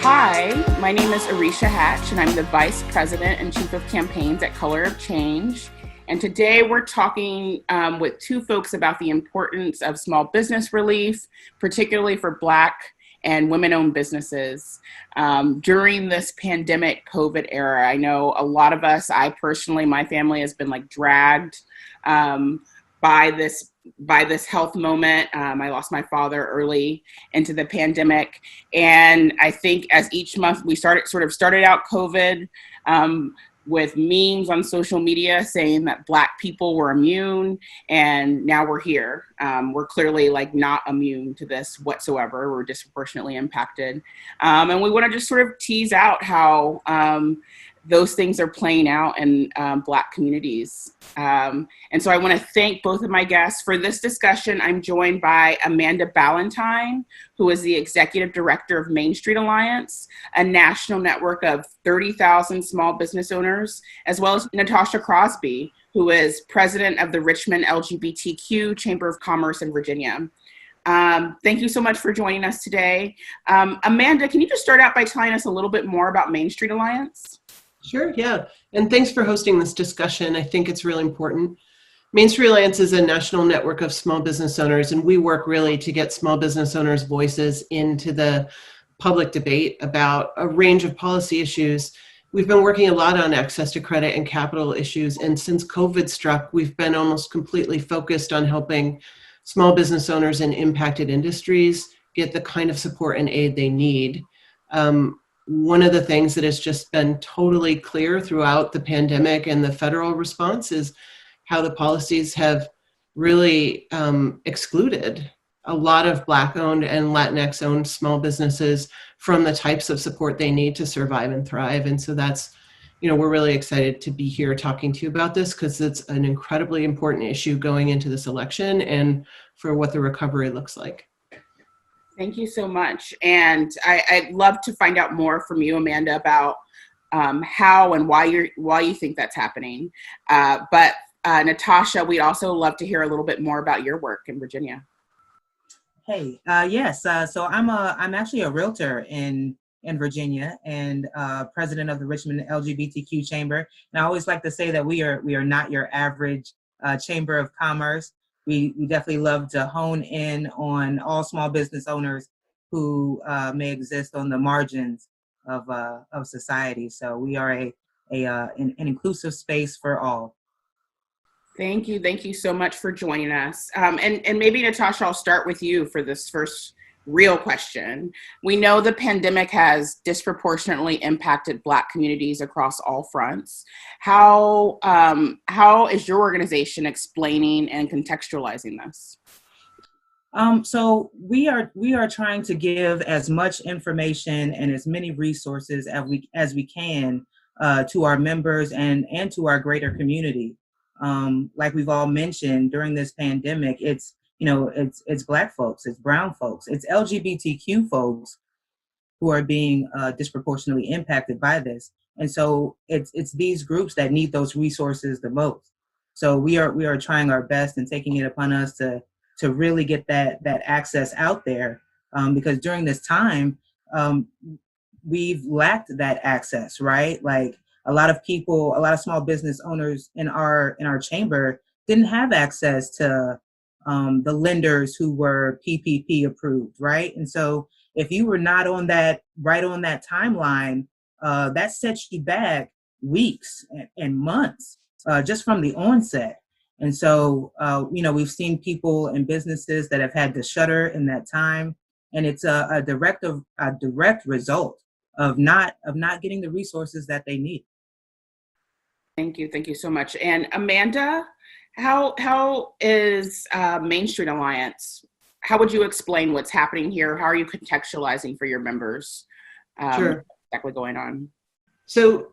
Hi, my name is Arisha Hatch, and I'm the Vice President and Chief of Campaigns at Color of Change. And today we're talking with two folks about the importance of small business relief, particularly for Black and women-owned businesses. During this pandemic COVID era, I know a lot of us, I personally, my family has been dragged by this health moment. I lost my father early into the pandemic. And I think as each month we started out COVID with memes on social media saying that Black people were immune, and now we're here. We're clearly not immune to this whatsoever. We're disproportionately impacted. And we want to just sort of tease out how those things are playing out in Black communities. And so I want to thank both of my guests for this discussion. I'm joined by Amanda Ballantyne, who is the Executive Director of Main Street Alliance, a national network of 30,000 small business owners, as well as Natasha Crosby, who is President of the Richmond LGBTQ Chamber of Commerce in Virginia. Thank you so much for joining us today. Amanda, can you just start out by telling us a little bit more about Main Street Alliance? Sure, yeah. And thanks for hosting this discussion. I think it's really important. Main Street Alliance is a national network of small business owners, and we work really to get small business owners' voices into the public debate about a range of policy issues. We've been working a lot on access to credit and capital issues, and since COVID struck, we've been almost completely focused on helping small business owners in impacted industries get the kind of support and aid they need. One of the things that has just been totally clear throughout the pandemic and the federal response is how the policies have really excluded a lot of Black-owned and Latinx-owned small businesses from the types of support they need to survive and thrive. And so that's, we're really excited to be here talking to you about this because it's an incredibly important issue going into this election and for what the recovery looks like. Thank you so much. And I'd love to find out more from you, Amanda, about how and why you think that's happening. But Natasha, we'd also love to hear a little bit more about your work in Virginia. Hey, yes. So I'm actually a realtor in Virginia and president of the Richmond LGBTQ Chamber. And I always like to say that we are not your average chamber of commerce. We definitely love to hone in on all small business owners who may exist on the margins of society. So we are an inclusive space for all. Thank you so much for joining us. And maybe Natasha, I'll start with you for this first real question. We know the pandemic has disproportionately impacted Black communities across all fronts. How is your organization explaining and contextualizing this? So we are trying to give as much information and as many resources as we can to our members and to our greater community. Like we've all mentioned during this pandemic, it's Black folks, it's brown folks, it's LGBTQ folks who are being disproportionately impacted by this. And so it's these groups that need those resources the most. So we are trying our best and taking it upon us to really get that access out there because during this time, we've lacked that access, right? Like a lot of small business owners in our chamber didn't have access to the lenders who were PPP approved, right? And so if you were not on that timeline, that sets you back weeks and months just from the onset. And so, we've seen people and businesses that have had to shutter in that time, and it's a direct result of not getting the resources that they need. Thank you so much. And Amanda, how is Main Street Alliance? How would you explain what's happening here? How are you contextualizing for your members? Sure. What's exactly going on? So,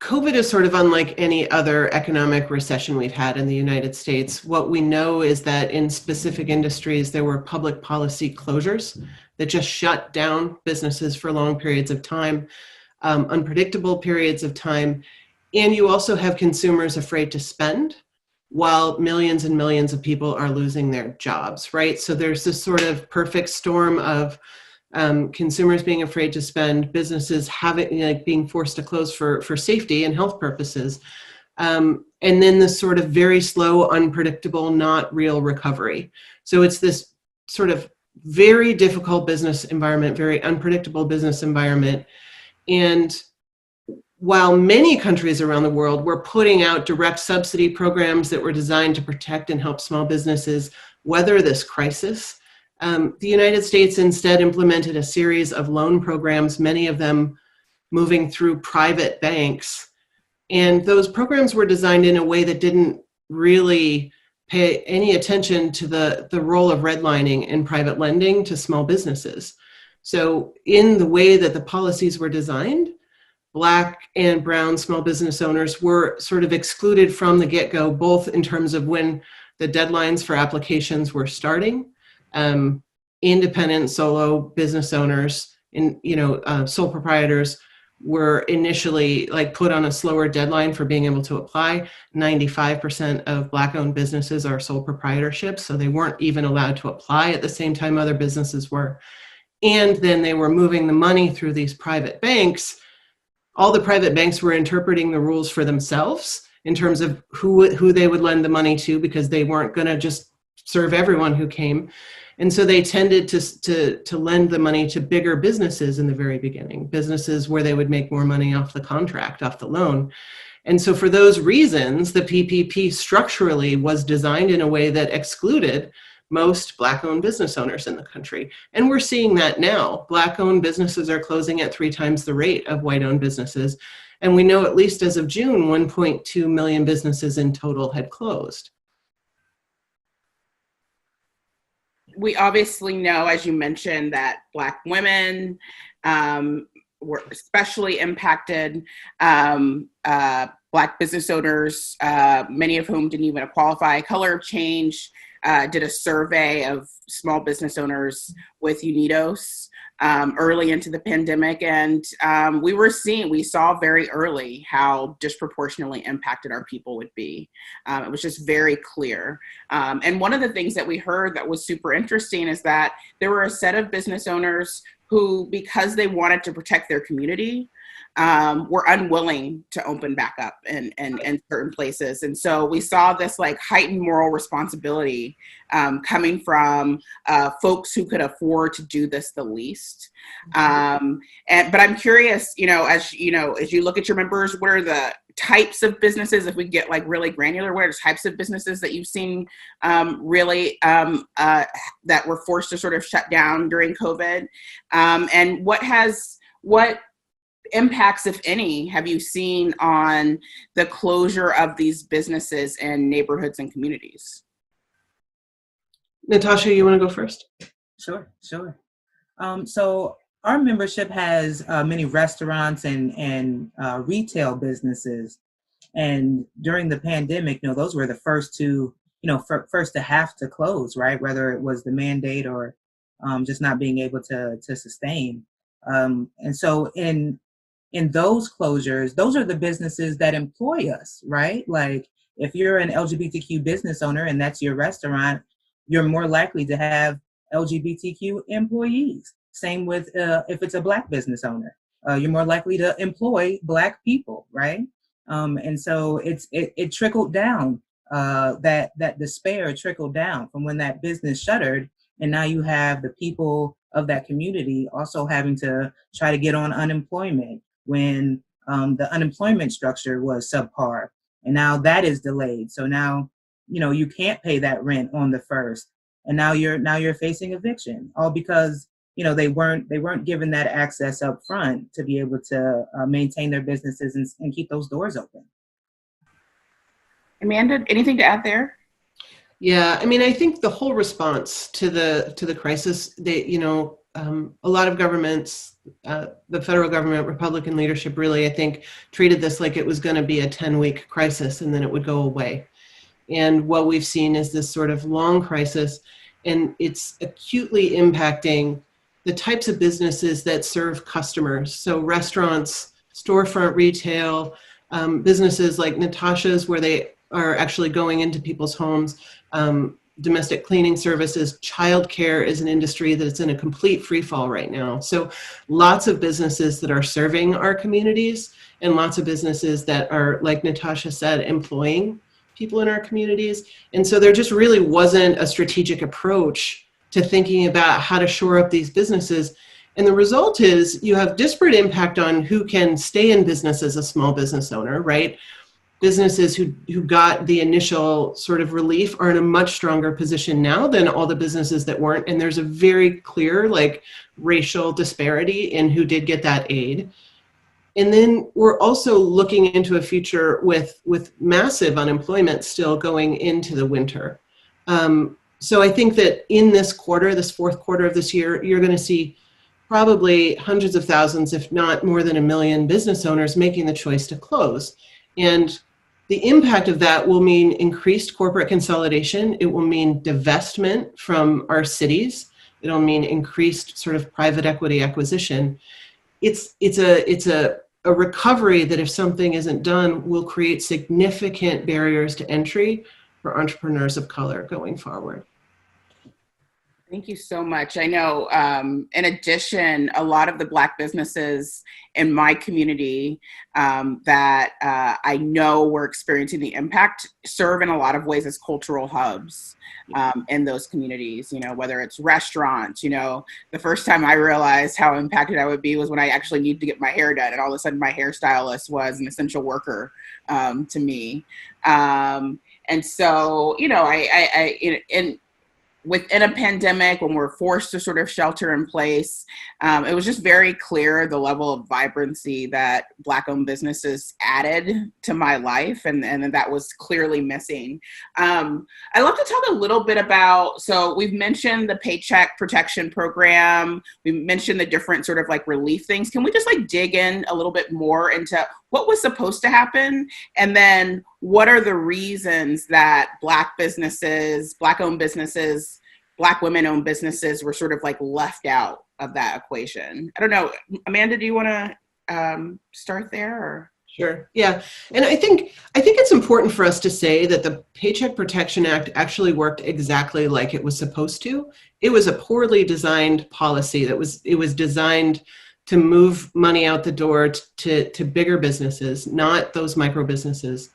COVID is sort of unlike any other economic recession we've had in the United States. What we know is that in specific industries, there were public policy closures that just shut down businesses for long periods of time, unpredictable periods of time. And you also have consumers afraid to spend while millions and millions of people are losing their jobs, right? So there's this sort of perfect storm of consumers being afraid to spend, businesses being forced to close for safety and health purposes. And then this sort of very slow, unpredictable, not real recovery. So it's this sort of very difficult business environment, very unpredictable business environment. And while many countries around the world were putting out direct subsidy programs that were designed to protect and help small businesses weather this crisis, the United States instead implemented a series of loan programs, many of them moving through private banks. And those programs were designed in a way that didn't really pay any attention to the role of redlining in private lending to small businesses. So in the way that the policies were designed, Black and brown small business owners were sort of excluded from the get-go, both in terms of when the deadlines for applications were starting. Independent solo business owners and sole proprietors were initially put on a slower deadline for being able to apply. 95% of Black-owned businesses are sole proprietorships, so they weren't even allowed to apply at the same time other businesses were. And then they were moving the money through these private banks. All the private banks were interpreting the rules for themselves in terms of who they would lend the money to, because they weren't going to just serve everyone who came. And so they tended to lend the money to bigger businesses in the very beginning, businesses where they would make more money off the contract, off the loan. And so for those reasons, the PPP structurally was designed in a way that excluded most Black-owned business owners in the country. And we're seeing that now. Black-owned businesses are closing at 3 times the rate of white-owned businesses. And we know, at least as of June, 1.2 million businesses in total had closed. We obviously know, as you mentioned, that Black women were especially impacted. Black business owners, many of whom didn't even qualify. Color of Change did a survey of small business owners with UNIDOS early into the pandemic, and we saw very early how disproportionately impacted our people would be. It was just very clear. And one of the things that we heard that was super interesting is that there were a set of business owners who, because they wanted to protect their community, were unwilling to open back up in certain places. And so we saw this heightened moral responsibility coming from folks who could afford to do this the least. But I'm curious, as you look at your members, what are the types of businesses, if we get really granular, what are the types of businesses that you've seen that were forced to sort of shut down during COVID? And what impacts, if any, have you seen on the closure of these businesses in neighborhoods and communities? Natasha, you want to go first? Sure. So our membership has many restaurants and retail businesses. And during the pandemic, those were the first to have to close, right? Whether it was the mandate or just not being able to sustain. And so in those closures, those are the businesses that employ us, right? If you're an LGBTQ business owner and that's your restaurant, you're more likely to have LGBTQ employees. Same with if it's a Black business owner, you're more likely to employ Black people, right? And so it trickled down, that despair trickled down from when that business shuttered. And now you have the people of that community also having to try to get on unemployment when the unemployment structure was subpar. And now that is delayed. So now, you can't pay that rent on the 1st. And now you're facing eviction, all because, they weren't given that access up front to be able to maintain their businesses and keep those doors open. Amanda, anything to add there? Yeah, I think the whole response to the crisis, a lot of governments, the federal government, Republican leadership really, I think, treated this like it was going to be a 10-week crisis and then it would go away. And what we've seen is this sort of long crisis, and it's acutely impacting the types of businesses that serve customers. So restaurants, storefront retail, businesses like Natasha's, where they are actually going into people's homes, domestic cleaning services. Childcare is an industry that's in a complete free fall right now. So lots of businesses that are serving our communities and lots of businesses that are, like Natasha said, employing people in our communities. And so there just really wasn't a strategic approach to thinking about how to shore up these businesses. And the result is you have disparate impact on who can stay in business as a small business owner, right? Businesses who got the initial sort of relief are in a much stronger position now than all the businesses that weren't. And there's a very clear like racial disparity in who did get that aid. And then we're also looking into a future with massive unemployment still going into the winter. So I think that in this quarter, this fourth quarter of this year, you're going to see probably hundreds of thousands, if not more than 1 million business owners making the choice to close. And the impact of that will mean increased corporate consolidation. It will mean divestment from our cities. It'll mean increased sort of private equity acquisition. It's a recovery that, if something isn't done, will create significant barriers to entry for entrepreneurs of color going forward. Thank you so much. I know, in addition, a lot of the Black businesses in my community that I know were experiencing the impact serve in a lot of ways as cultural hubs in those communities, you know, whether it's restaurants. You know, the first time I realized how impacted I would be was when I actually needed to get my hair done, and all of a sudden my hairstylist was an essential worker to me. And so, you know, within a pandemic, when we're forced to sort of shelter in place, it was just very clear the level of vibrancy that Black-owned businesses added to my life, and that was clearly missing. I'd love to talk a little bit about, so we've mentioned the Paycheck Protection Program, we mentioned the different sort of like relief things. Can we just like dig in a little bit more into what was supposed to happen? And then what are the reasons that Black businesses, Black-owned businesses, Black women-owned businesses were sort of like left out of that equation? I don't know. Amanda, do you want to start there? Or? Sure. Yeah. And I think it's important for us to say that the Paycheck Protection Act actually worked exactly like it was supposed to. It was a poorly designed policy it was designed to move money out the door to bigger businesses, not those micro businesses.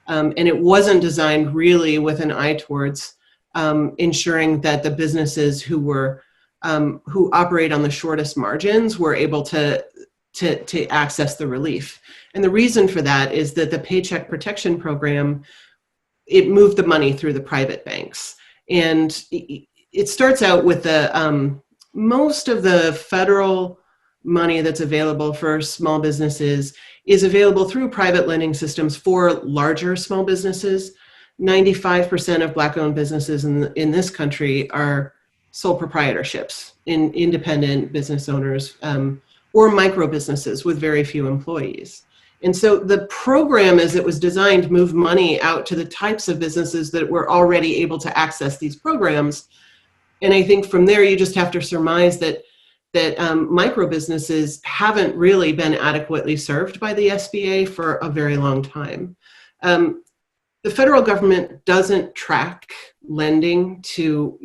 And it wasn't designed really with an eye towards ensuring that the businesses who operate on the shortest margins were able to access the relief. And the reason for that is that the Paycheck Protection Program, it moved the money through the private banks. And it starts out with most of the federal money that's available for small businesses is available through private lending systems for larger small businesses. 95% of Black-owned businesses in this country are sole proprietorships, in independent business owners, or micro businesses with very few employees. And so the program, as it was designed, moved money out to the types of businesses that were already able to access these programs. And I think from there, you just have to surmise that micro businesses haven't really been adequately served by the SBA for a very long time. The federal government doesn't track lending to,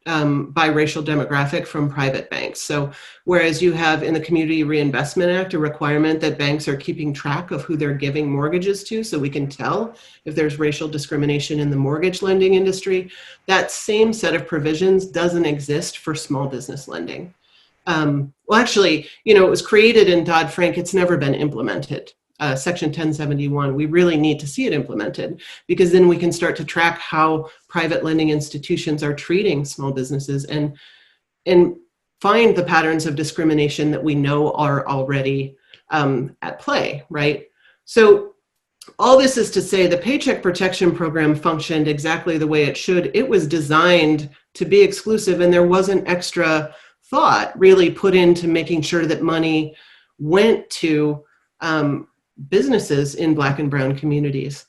biracial demographic from private banks. So whereas you have in the Community Reinvestment Act a requirement that banks are keeping track of who they're giving mortgages to so we can tell if there's racial discrimination in the mortgage lending industry, that same set of provisions doesn't exist for small business lending. Well, actually, it was created in Dodd-Frank. It's never been implemented. Section 1071, we really need to see it implemented, because then we can start to track how private lending institutions are treating small businesses and find the patterns of discrimination that we know are already at play, right? So all this is to say the Paycheck Protection Program functioned exactly the way it should. It was designed to be exclusive, and there wasn't extra thought really put into making sure that money went to businesses in Black and brown communities.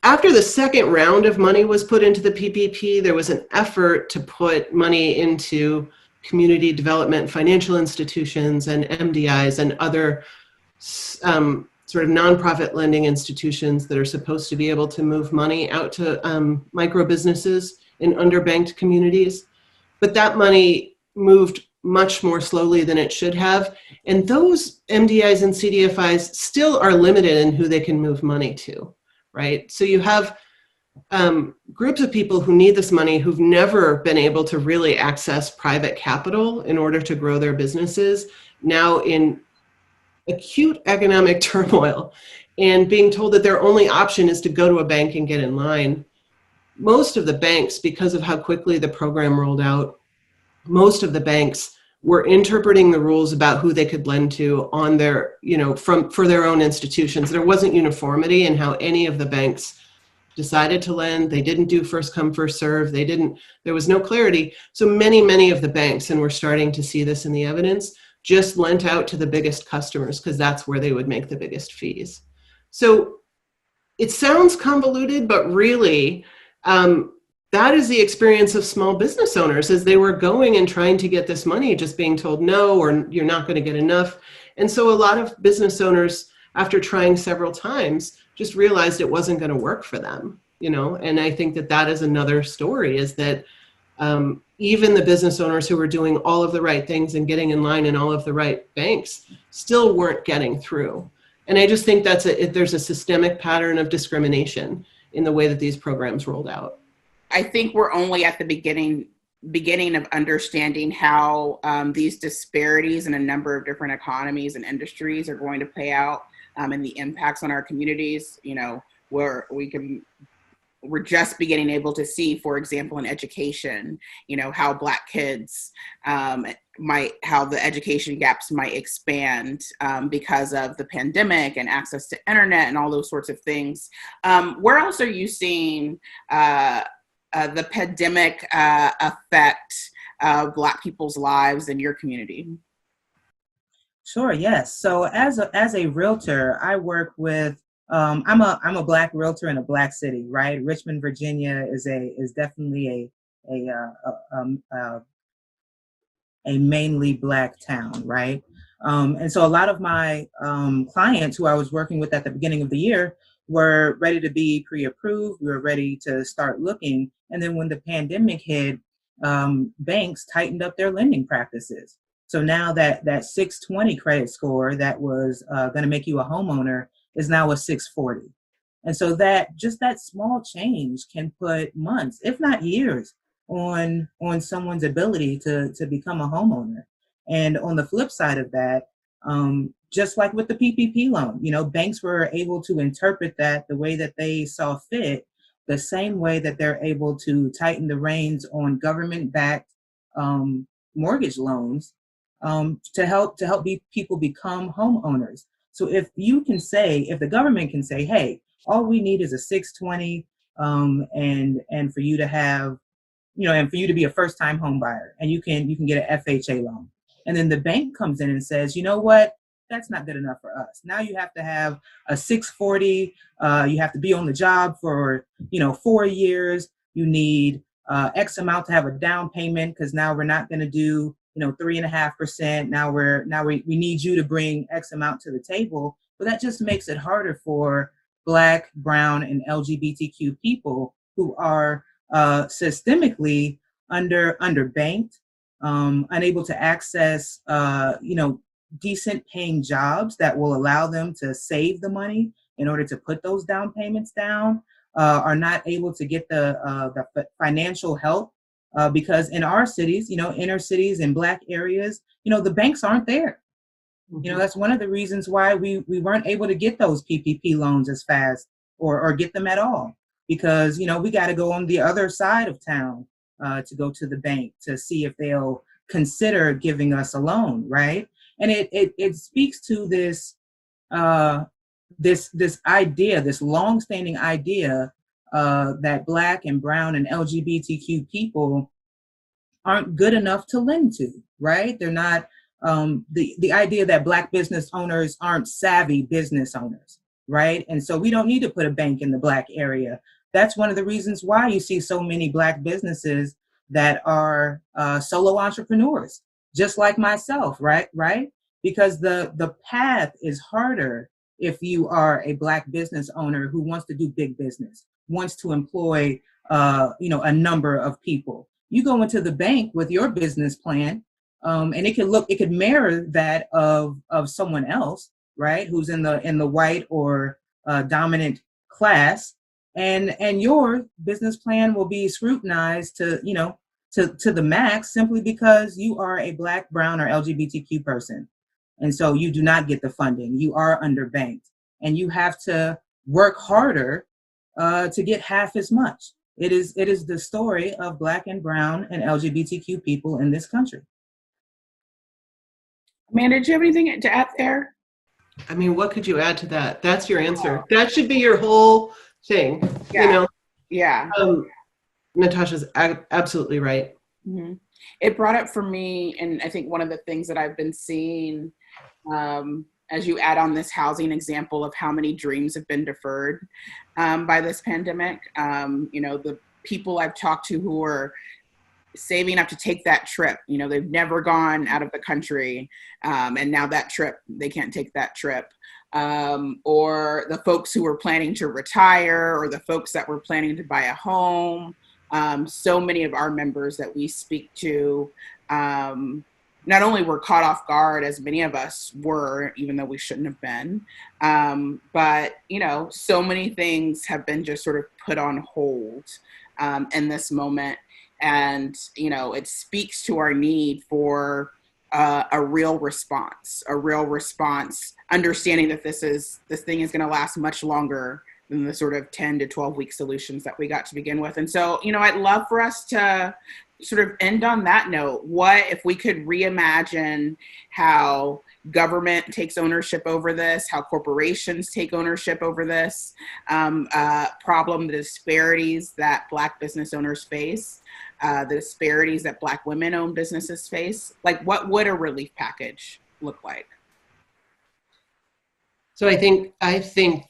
After the second round of money was put into the PPP, there was an effort to put money into community development financial institutions and MDIs and other sort of nonprofit lending institutions that are supposed to be able to move money out to micro businesses in underbanked communities. But that money moved much more slowly than it should have. And those MDIs and CDFIs still are limited in who they can move money to, right? So you have groups of people who need this money who've never been able to really access private capital in order to grow their businesses, now in acute economic turmoil and being told that their only option is to go to a bank and get in line. Most of the banks, because of how quickly the program rolled out, most of the banks were interpreting the rules about who they could lend to on their, for their own institutions. There wasn't uniformity in how any of the banks decided to lend. They didn't do first come, first serve. There was no clarity. So many of the banks, and we're starting to see this in the evidence, just lent out to the biggest customers because that's where they would make the biggest fees. So it sounds convoluted, but really, that is the experience of small business owners as they were going and trying to get this money, just being told no, or you're not going to get enough. And so a lot of business owners, after trying several times, just realized it wasn't going to work for them, and I think that is another story, is that even the business owners who were doing all of the right things and getting in line in all of the right banks still weren't getting through. And I just think there's a systemic pattern of discrimination in the way that these programs rolled out. I think we're only at the beginning of understanding how these disparities in a number of different economies and industries are going to play out, and the impacts on our communities, where we're just beginning able to see, for example, in education, how Black kids how the education gaps might expand because of the pandemic and access to internet and all those sorts of things. Where else are you seeing the pandemic affect Black people's lives in your community? Sure. Yes. So as a realtor, I work with. I'm a Black realtor in a Black city, right? Richmond, Virginia is definitely a mainly Black town, right? And so a lot of my clients who I was working with at the beginning of the year were ready to be pre-approved. We were ready to start looking. And then when the pandemic hit, banks tightened up their lending practices. So now that 620 credit score that was going to make you a homeowner is now a 640. And so that small change can put months, if not years, on someone's ability to become a homeowner. And on the flip side of that, just like with the PPP loan, banks were able to interpret that the way that they saw fit, the same way that they're able to tighten the reins on government-backed mortgage loans to help people become homeowners. So if the government can say, hey, all we need is a 620, and for you to have, and for you to be a first-time home buyer, and you can get an FHA loan. And then the bank comes in and says, you know what, that's not good enough for us. Now you have to have a 640. You have to be on the job for, 4 years. You need X amount to have a down payment, because now we're not going to do 3.5%. Now we need you to bring X amount to the table. But that just makes it harder for Black, brown, and LGBTQ people who are systemically underbanked, unable to access decent paying jobs that will allow them to save the money in order to put those down payments down, are not able to get the financial help. Because in our cities, inner cities and Black areas, the banks aren't there. Mm-hmm. That's one of the reasons why we weren't able to get those PPP loans as fast or get them at all. Because, we got to go on the other side of town to go to the bank to see if they'll consider giving us a loan, right? And it speaks to this idea, this longstanding idea that Black and brown and LGBTQ people aren't good enough to lend to, right? They're not, the idea that Black business owners aren't savvy business owners, right? And so we don't need to put a bank in the Black area. That's one of the reasons why you see so many Black businesses that are solo entrepreneurs, just like myself, right? Because the path is harder if you are a Black business owner who wants to do big business, wants to employ a number of people. You go into the bank with your business plan, and it could mirror that of someone else, right, who's in the white or dominant class, and your business plan will be scrutinized to the max, simply because you are a Black, brown, or LGBTQ person. And so you do not get the funding. You are underbanked, and you have to work harder to get half as much. It is the story of Black and brown and LGBTQ people in this country. Amanda, did you have anything to add there? I mean, what could you add to that? That's your answer. That should be your whole thing. Yeah. Natasha's absolutely right. Mm-hmm. It brought up for me, and I think one of the things that I've been seeing, as you add on this housing example of how many dreams have been deferred by this pandemic. The people I've talked to who are saving up to take that trip, they've never gone out of the country, and now that trip, they can't take that trip. Or the folks who were planning to retire, or the folks that were planning to buy a home. So many of our members that we speak to, not only were caught off guard, as many of us were, even though we shouldn't have been, but, so many things have been just sort of put on hold in this moment. And, it speaks to our need for a real response, understanding that this thing is going to last much longer than the sort of 10 to 12 week solutions that we got to begin with. And so, I'd love for us to sort of end on that note. What if we could reimagine how government takes ownership over this, how corporations take ownership over this problem, the disparities that Black business owners face, the disparities that Black women-owned businesses face? Like, what would a relief package look like? So I think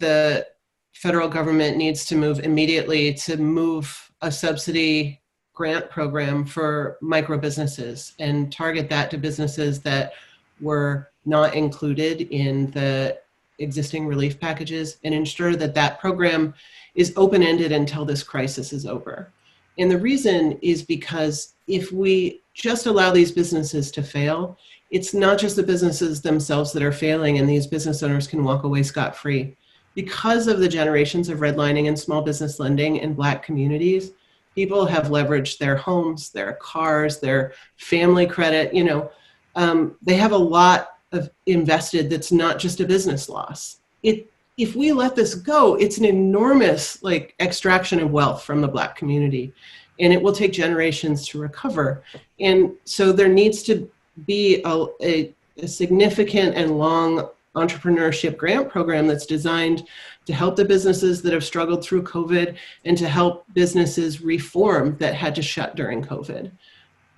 the federal government needs to move immediately to move a subsidy grant program for micro businesses and target that to businesses that were not included in the existing relief packages, and ensure that that program is open-ended until this crisis is over. And the reason is because if we just allow these businesses to fail, it's not just the businesses themselves that are failing and these business owners can walk away scot-free. Because of the generations of redlining and small business lending in Black communities, people have leveraged their homes, their cars, their family credit. They have a lot of invested that's not just a business loss. If we let this go, it's an enormous extraction of wealth from the Black community, and it will take generations to recover. And so there needs to be a significant and long entrepreneurship grant program that's designed to help the businesses that have struggled through COVID and to help businesses reform that had to shut during COVID.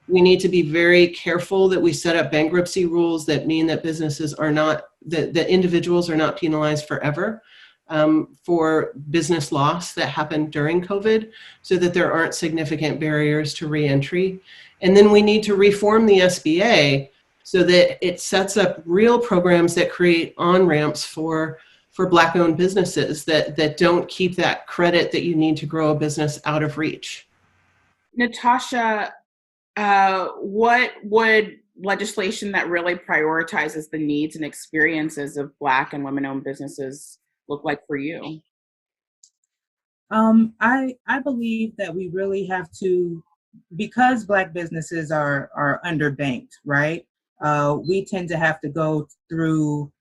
We need to be very careful that we set up bankruptcy rules that mean that businesses are not, that individuals are not penalized forever for business loss that happened during COVID, so that there aren't significant barriers to reentry. And then we need to reform the SBA so that it sets up real programs that create on-ramps for Black-owned businesses that don't keep that credit that you need to grow a business out of reach. Natasha, what would legislation that really prioritizes the needs and experiences of Black and women-owned businesses look like for you? I believe that we really have to, because Black businesses are underbanked, right? We tend to have to go through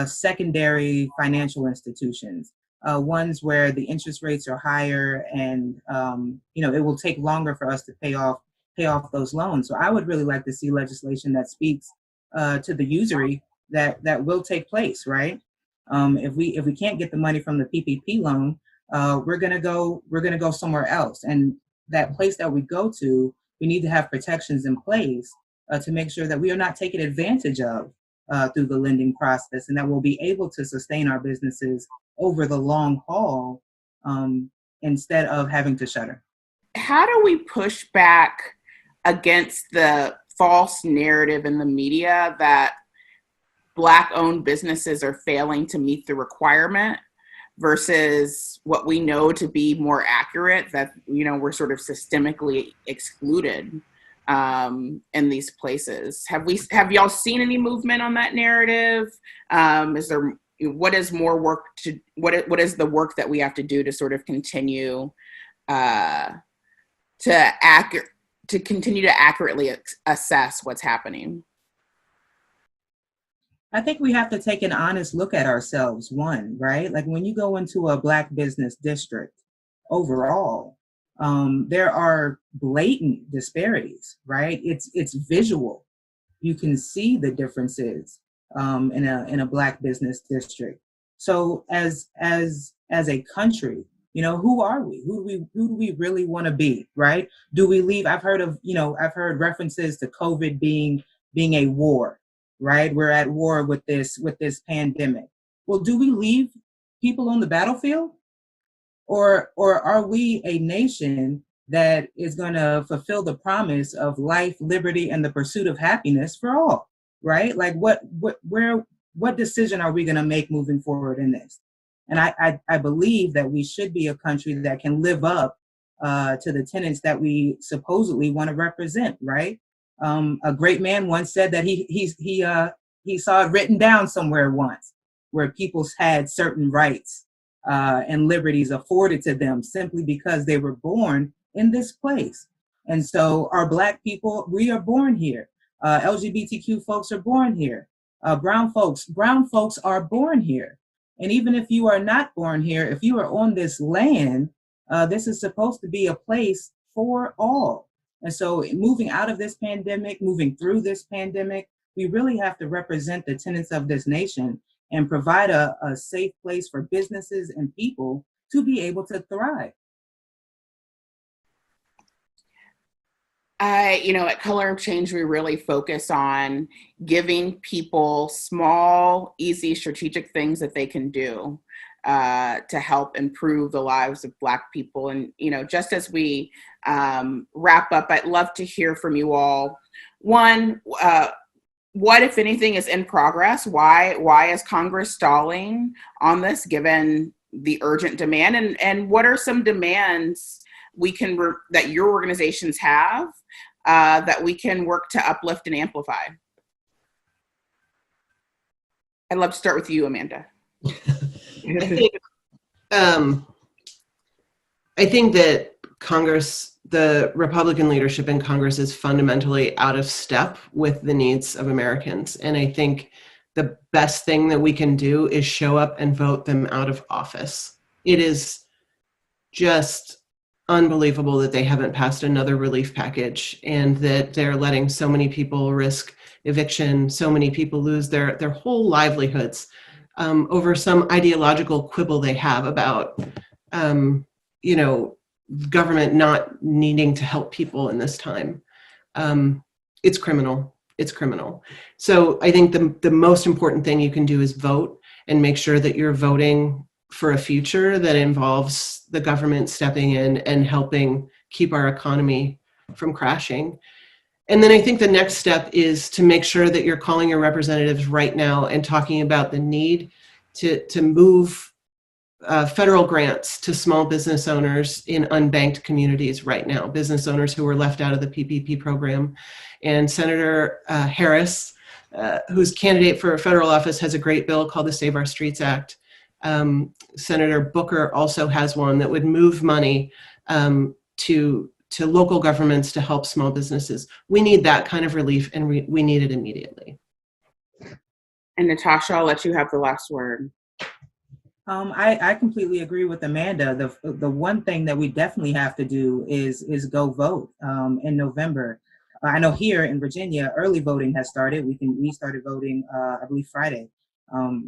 secondary financial institutions, ones where the interest rates are higher, and it will take longer for us to pay off those loans. So I would really like to see legislation that speaks to the usury that will take place, right? If we can't get the money from the PPP loan, we're gonna go somewhere else, and that place that we go to, we need to have protections in place to make sure that we are not taken advantage of through the lending process, and that we'll be able to sustain our businesses over the long haul instead of having to shutter. How do we push back against the false narrative in the media that Black-owned businesses are failing to meet the requirement versus what we know to be more accurate, that, you know, we're sort of systemically excluded in these places. Have y'all seen any movement on that narrative? What is more work what is the work that we have to do to sort of continue to continue to accurately assess what's happening? I think we have to take an honest look at ourselves, one, right? Like when you go into a Black business district overall, there are blatant disparities, right? It's visual. You can see the differences in a Black business district. So as a country, you know, who are we? Who do we really want to be, right? Do we leave? I've heard references to COVID being a war, right? We're at war with this pandemic. Well, do we leave people on the battlefield? Or are we a nation that is going to fulfill the promise of life, liberty, and the pursuit of happiness for all, right? Like what decision are we going to make moving forward in this? And I believe that we should be a country that can live up to the tenets that we supposedly want to represent, right? A great man once said that he saw it written down somewhere once, where people had certain rights and liberties afforded to them simply because they were born in this place. And so our Black people, we are born here. LGBTQ folks are born here. Brown folks are born here. And even if you are not born here, if you are on this land, this is supposed to be a place for all. And so moving out of this pandemic, moving through this pandemic, we really have to represent the tenets of this nation and provide a safe place for businesses and people to be able to thrive. At Color of Change, we really focus on giving people small, easy, strategic things that they can do to help improve the lives of Black people. And, just as we wrap up, I'd love to hear from you all. One, what, if anything, is in progress? Why is Congress stalling on this, given the urgent demand? And what are some demands that your organizations have that we can work to uplift and amplify? I'd love to start with you, Amanda. I think that Congress, the Republican leadership in Congress, is fundamentally out of step with the needs of Americans. And I think the best thing that we can do is show up and vote them out of office. It is just unbelievable that they haven't passed another relief package and that they're letting so many people risk eviction, so many people lose their whole livelihoods over some ideological quibble they have about, government not needing to help people in this time. It's criminal. It's criminal. So I think the most important thing you can do is vote and make sure that you're voting for a future that involves the government stepping in and helping keep our economy from crashing. And then I think the next step is to make sure that you're calling your representatives right now and talking about the need to move federal grants to small business owners in unbanked communities right now, business owners who were left out of the PPP program. And Senator Harris, who's candidate for federal office, has a great bill called the Save Our Streets Act. Senator Booker also has one that would move money to local governments to help small businesses. We need that kind of relief, and we need it immediately. And Natasha, I'll let you have the last word. I completely agree with Amanda. The one thing that we definitely have to do is go vote in November. I know here in Virginia, early voting has started. We started voting, I believe, Friday.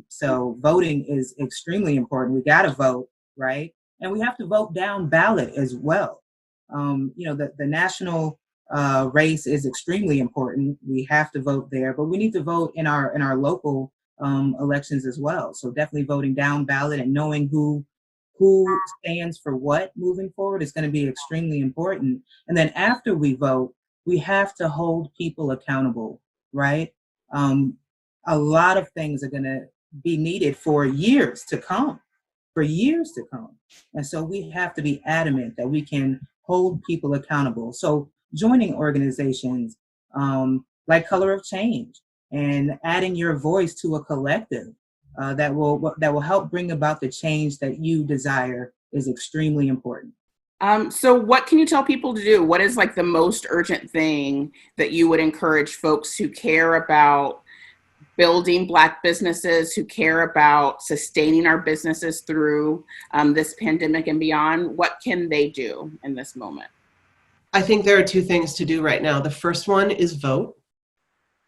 So voting is extremely important. We got to vote, right? And we have to vote down ballot as well. The national race is extremely important. We have to vote there, but we need to vote in our local elections as well. So definitely voting down ballot and knowing who stands for what moving forward is going to be extremely important. And then after we vote, we have to hold people accountable, right? A lot of things are going to be needed for years to come. for years to come. And so we have to be adamant that we can hold people accountable. So joining organizations like Color of Change and adding your voice to a collective that will help bring about the change that you desire is extremely important. So what can you tell people to do? What is like the most urgent thing that you would encourage folks who care about building Black businesses, who care about sustaining our businesses through this pandemic and beyond? What can they do in this moment? I think there are two things to do right now. The first one is vote.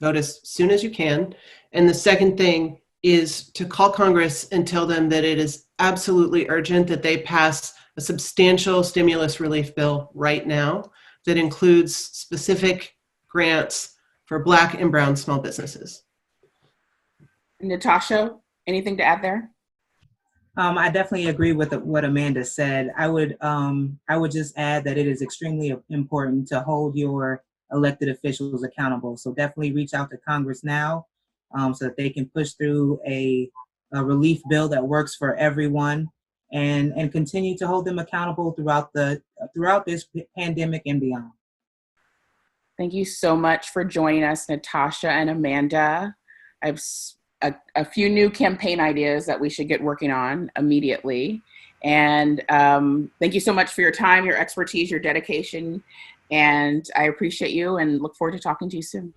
Vote as soon as you can. And the second thing is to call Congress and tell them that it is absolutely urgent that they pass a substantial stimulus relief bill right now that includes specific grants for Black and brown small businesses. Natasha, anything to add there? I definitely agree with what Amanda said. I would just add that it is extremely important to hold your elected officials accountable. So definitely reach out to Congress now so that they can push through a relief bill that works for everyone, and continue to hold them accountable throughout this pandemic and beyond. Thank you so much for joining us, Natasha and Amanda. I have a few new campaign ideas that we should get working on immediately. And thank you so much for your time, your expertise, your dedication. And I appreciate you and look forward to talking to you soon.